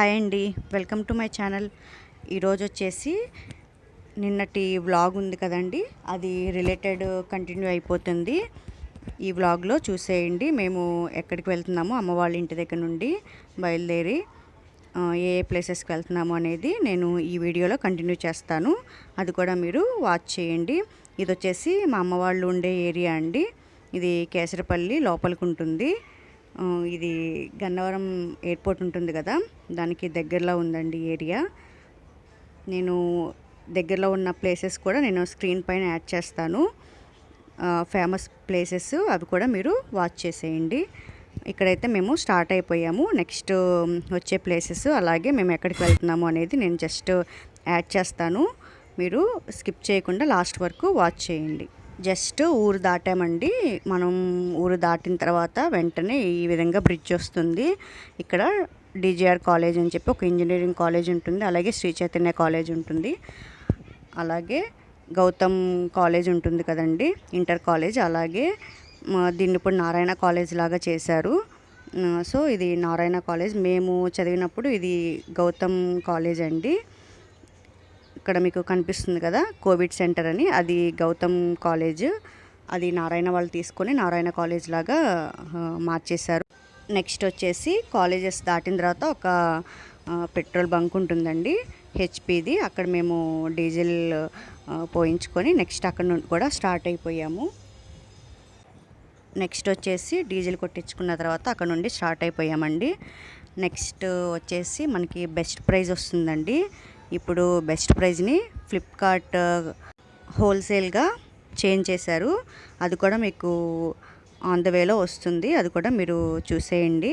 Hi అండి, welcome to my channel. ఈరోజు వచ్చేసి నిన్నటి వ్లాగ్ ఉంది కదండి, అది రిలేటెడ్ కంటిన్యూ అయిపోతుంది. ఈ వ్లాగ్లో చూసేయండి మేము ఎక్కడికి వెళ్తున్నామో అమ్మ వాళ్ళ ఇంటి దగ్గర నుండి బయలుదేరి ఏ ప్లేసెస్కి వెళ్తున్నాము అనేది నేను ఈ వీడియోలో కంటిన్యూ చేస్తాను. అది కూడా మీరు వాచ్ చేయండి. ఇది వచ్చేసి మా అమ్మ వాళ్ళు ఉండే ఏరియా అండి. ఇది కేసరపల్లి లోపలికి ఉంటుంది. ఇది గన్నవరం ఎయిర్పోర్ట్ ఉంటుంది కదా, దానికి దగ్గరలో ఉందండి ఏరియా. నేను దగ్గరలో ఉన్న ప్లేసెస్ కూడా నేను స్క్రీన్ పైన యాడ్ చేస్తాను. ఫేమస్ ప్లేసెస్ అవి కూడా మీరు వాచ్ చేసేయండి. ఇక్కడైతే మేము స్టార్ట్ అయిపోయాము. నెక్స్ట్ వచ్చే ప్లేసెస్ అలాగే మేము ఎక్కడికి వెళ్తున్నాము అనేది నేను జస్ట్ యాడ్ చేస్తాను. మీరు స్కిప్ చేయకుండా లాస్ట్ వరకు వాచ్ చేయండి. జస్ట్ ఊరు దాటామండి. మనం ఊరు దాటిన తర్వాత వెంటనే ఈ విధంగా బ్రిడ్జ్ వస్తుంది. ఇక్కడ డిజిఆర్ కాలేజ్ అని చెప్పి ఒక ఇంజనీరింగ్ కాలేజ్ ఉంటుంది, అలాగే శ్రీ చైతన్య కాలేజ్ ఉంటుంది, అలాగే గౌతమ్ కాలేజ్ ఉంటుంది కదండి, ఇంటర్ కాలేజ్. అలాగే దీన్ని ఇప్పుడు నారాయణ కాలేజ్ లాగా చేశారు. సో ఇది నారాయణ కాలేజ్. మేము చదివినప్పుడు ఇది గౌతమ్ కాలేజ్ అండి. ఇక్కడ మీకు కనిపిస్తుంది కదా కోవిడ్ సెంటర్ అని, అది గౌతమ్ కాలేజ్. అది నారాయణ వాళ్ళు తీసుకొని నారాయణ కాలేజ్ లాగా మార్చేశారు. నెక్స్ట్ వచ్చేసి కాలేజెస్ దాటిన తర్వాత ఒక పెట్రోల్ బంక్ ఉంటుందండి, హెచ్పిది. అక్కడ మేము డీజిల్ పోయించుకొని నెక్స్ట్ అక్కడ నుండి కూడా స్టార్ట్ అయిపోయాము. నెక్స్ట్ వచ్చేసి డీజిల్ కొట్టించుకున్న తర్వాత అక్కడ నుండి స్టార్ట్ అయిపోయామండి. నెక్స్ట్ వచ్చేసి మనకి బెస్ట్ ప్రైజ్ వస్తుందండి. ఇప్పుడు బెస్ట్ ప్రైజ్ని ఫ్లిప్కార్ట్ హోల్సేల్గా చేంజ్ చేశారు. అది కూడా మీకు ఆన్ ద వేలో వస్తుంది, అది కూడా మీరు చూసేయండి.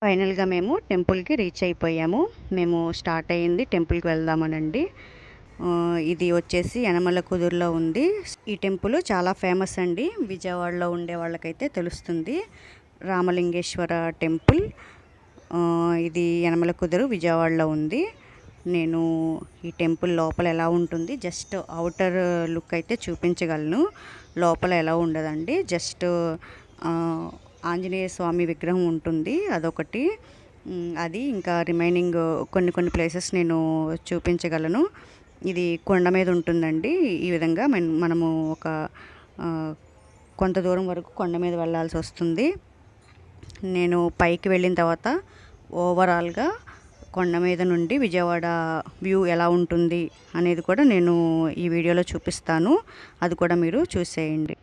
ఫైనల్గా మేము టెంపుల్కి రీచ్ అయిపోయాము. మేము స్టార్ట్ అయ్యింది టెంపుల్కి వెళ్దామనండి. ఇది వచ్చేసి యనమల కుదురులో ఉంది. ఈ టెంపుల్ చాలా ఫేమస్ అండి, విజయవాడలో ఉండే వాళ్ళకైతే తెలుస్తుంది. రామలింగేశ్వర టెంపుల్. ఇది యనమల కుదురు విజయవాడలో ఉంది. నేను ఈ టెంపుల్ లోపల ఎలా ఉంటుంది జస్ట్ అవుటర్ లుక్ అయితే చూపించగలను. లోపల ఎలా ఉండదండి, జస్ట్ ఆంజనేయ స్వామి విగ్రహం ఉంటుంది అదొకటి. అది ఇంకా రిమైనింగ్ కొన్ని కొన్ని ప్లేసెస్ నేను చూపించగలను. ఇది కొండ మీద ఉంటుందండి. ఈ విధంగా మనము ఒక కొంత దూరం వరకు కొండ మీద వెళ్ళాల్సి వస్తుంది. నేను పైకి వెళ్ళిన తర్వాత ఓవరాల్గా కొండ మీద నుండి విజయవాడ వ్యూ ఎలా ఉంటుంది అనేది కూడా నేను ఈ వీడియోలో చూపిస్తాను. అది కూడా మీరు చూసేయండి.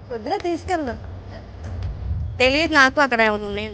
వద్దులే తీసుకెళ్ళు. తెలియదు నాకు అక్కడ ఉంది.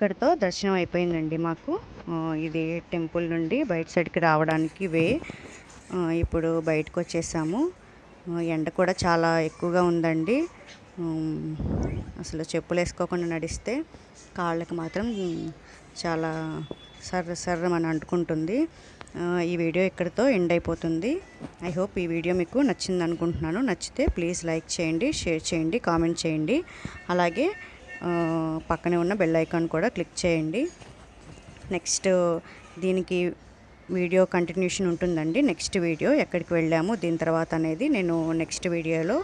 ఇక్కడితో దర్శనం అయిపోయిందండి మాకు. ఇది టెంపుల్ నుండి బయట సైడ్కి రావడానికి వే. ఇప్పుడు బయటకు వచ్చేసాము. ఎండ కూడా చాలా ఎక్కువగా ఉందండి. అసలు చెప్పులు వేసుకోకుండా నడిస్తే కాళ్ళకి మాత్రం చాలా సర్రమని అంటుకుంటుంది. ఈ వీడియో ఇక్కడితో ఎండ్ అయిపోతుంది. ఐ హోప్ ఈ వీడియో మీకు నచ్చింది అనుకుంటున్నాను. నచ్చితే ప్లీజ్ లైక్ చేయండి, షేర్ చేయండి, కామెంట్ చేయండి. అలాగే పక్కనే ఉన్న బెల్ ఐకాన్ కూడా క్లిక్ చేయండి. నెక్స్ట్ దీనికి వీడియో కంటిన్యూషన్ ఉంటుందండి. నెక్స్ట్ వీడియో ఎక్కడికి వెళ్ళాము దీని తర్వాత అనేది నేను నెక్స్ట్ వీడియోలో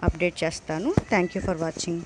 అప్డేట్ చేస్తాను. Thank you for watching.